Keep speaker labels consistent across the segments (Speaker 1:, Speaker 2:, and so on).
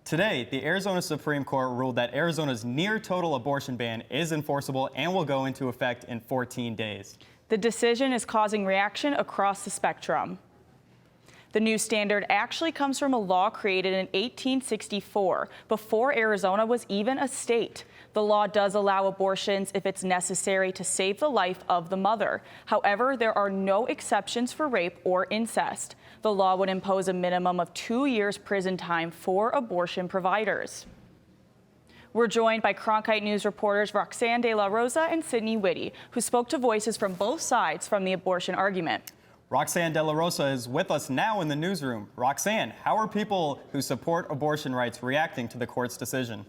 Speaker 1: Today, the Arizona Supreme Court ruled that Arizona's near-total abortion ban is enforceable and will go into effect in 14 days.
Speaker 2: The decision is causing reaction across the spectrum. The new standard actually comes from a law created in 1864, before Arizona was even a state. The law does allow abortions if it's necessary to save the life of the mother. However, there are no exceptions for rape or incest. The law would impose a minimum of 2 years prison time for abortion providers. We're joined by Cronkite News reporters Roxanne de la Rosa and Sydney Witte, who spoke to voices from both sides from the abortion argument.
Speaker 1: Roxanne de la Rosa is with us now in the newsroom. Roxanne, how are people who support abortion rights reacting to the court's decision?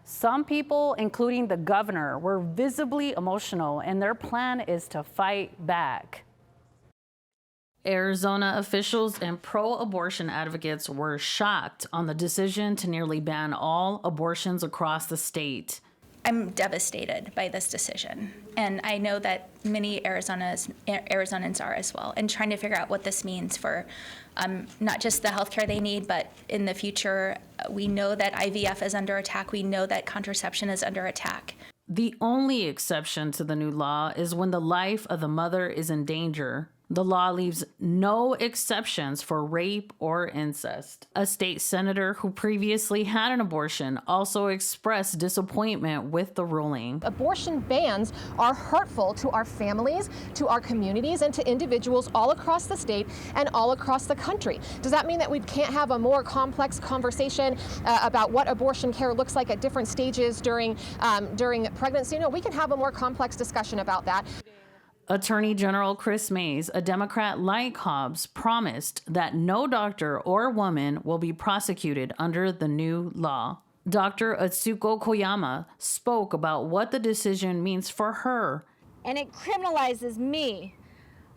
Speaker 3: Some people, including the governor, were visibly emotional, and their plan is to fight back. Arizona officials and pro-abortion advocates were shocked on the decision to nearly ban all abortions across the state.
Speaker 4: I'm devastated by this decision, and I know that many Arizonans are as well, and trying to figure out what this means for not just the healthcare they need, but in the future. We know that IVF is under attack. We know that contraception is under attack.
Speaker 3: The only exception to the new law is when the life of the mother is in danger. The law leaves no exceptions for rape or incest. A state senator who previously had an abortion also expressed disappointment with the ruling.
Speaker 5: Abortion bans are hurtful to our families, to our communities, and to individuals all across the state and all across the country. Does that mean that we can't have a more complex conversation about what abortion care looks like at different stages during pregnancy? No, we can have a more complex discussion about that.
Speaker 3: Attorney General Chris Mays, a Democrat like Hobbs, promised that no doctor or woman will be prosecuted under the new law. Dr. Atsuko Koyama spoke about what the decision means for her.
Speaker 6: And it criminalizes me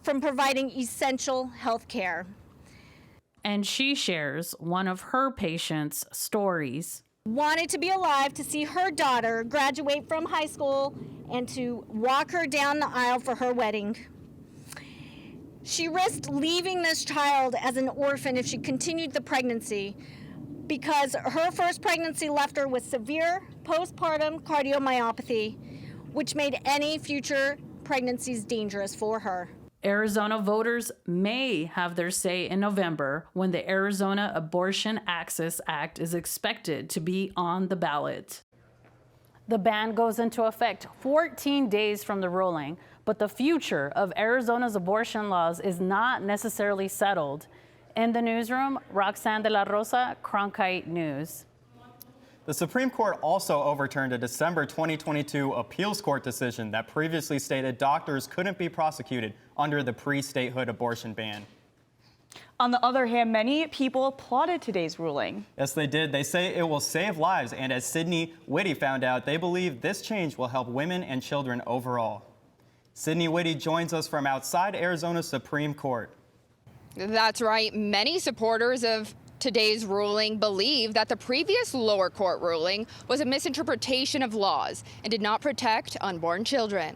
Speaker 6: from providing essential health care.
Speaker 3: And she shares one of her patients' stories.
Speaker 6: Wanted to be alive to see her daughter graduate from high school and to walk her down the aisle for her wedding. She risked leaving this child as an orphan if she continued the pregnancy because her first pregnancy left her with severe postpartum cardiomyopathy, which made any future pregnancies dangerous for her.
Speaker 3: Arizona voters may have their say in November when the Arizona Abortion Access Act is expected to be on the ballot. The ban goes into effect 14 days from the ruling, but the future of Arizona's abortion laws is not necessarily settled. In the newsroom, Roxanne de la Rosa, Cronkite News.
Speaker 1: The Supreme Court also overturned a December 2022 appeals court decision that previously stated doctors couldn't be prosecuted under the pre-statehood abortion ban.
Speaker 2: On the other hand, many people applauded today's ruling.
Speaker 1: Yes, they did. They say it will save lives, and as Sydney Witte found out, they believe this change will help women and children overall. Sydney Witte joins us from outside Arizona's Supreme Court.
Speaker 7: That's right. Many supporters of today's ruling believe that the previous lower court ruling was a misinterpretation of laws and did not protect unborn children.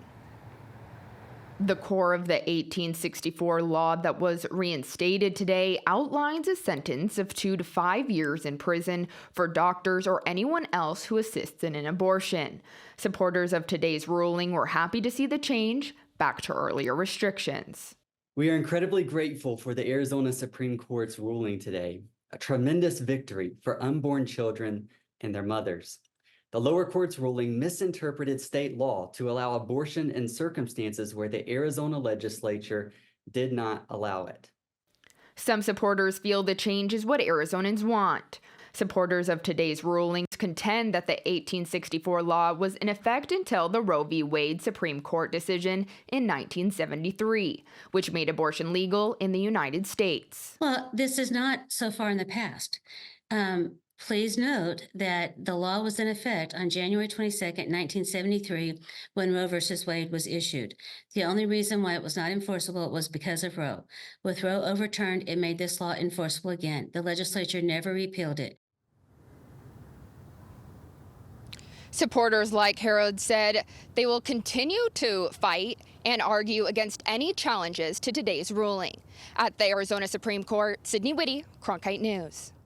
Speaker 7: The core of the 1864 law that was reinstated today outlines a sentence of 2 to 5 years in prison for doctors or anyone else who assists in an abortion. Supporters of today's ruling were happy to see the change back to earlier restrictions.
Speaker 8: We are incredibly grateful for the Arizona Supreme Court's ruling today. A tremendous victory for unborn children and their mothers. The lower court's ruling misinterpreted state law to allow abortion in circumstances where the Arizona legislature did not allow it.
Speaker 7: Some supporters feel the change is what Arizonans want. Supporters of today's rulings contend that the 1864 law was in effect until the Roe v. Wade Supreme Court decision in 1973, which made abortion legal in the United States.
Speaker 9: Well, this is not so far in the past. Please note that the law was in effect on January 22nd, 1973, when Roe v. Wade was issued. The only reason why it was not enforceable was because of Roe. With Roe overturned, it made this law enforceable again. The legislature never repealed it.
Speaker 7: Supporters like Harold said they will continue to fight and argue against any challenges to today's ruling. At the Arizona Supreme Court, Sydney Witte, Cronkite News.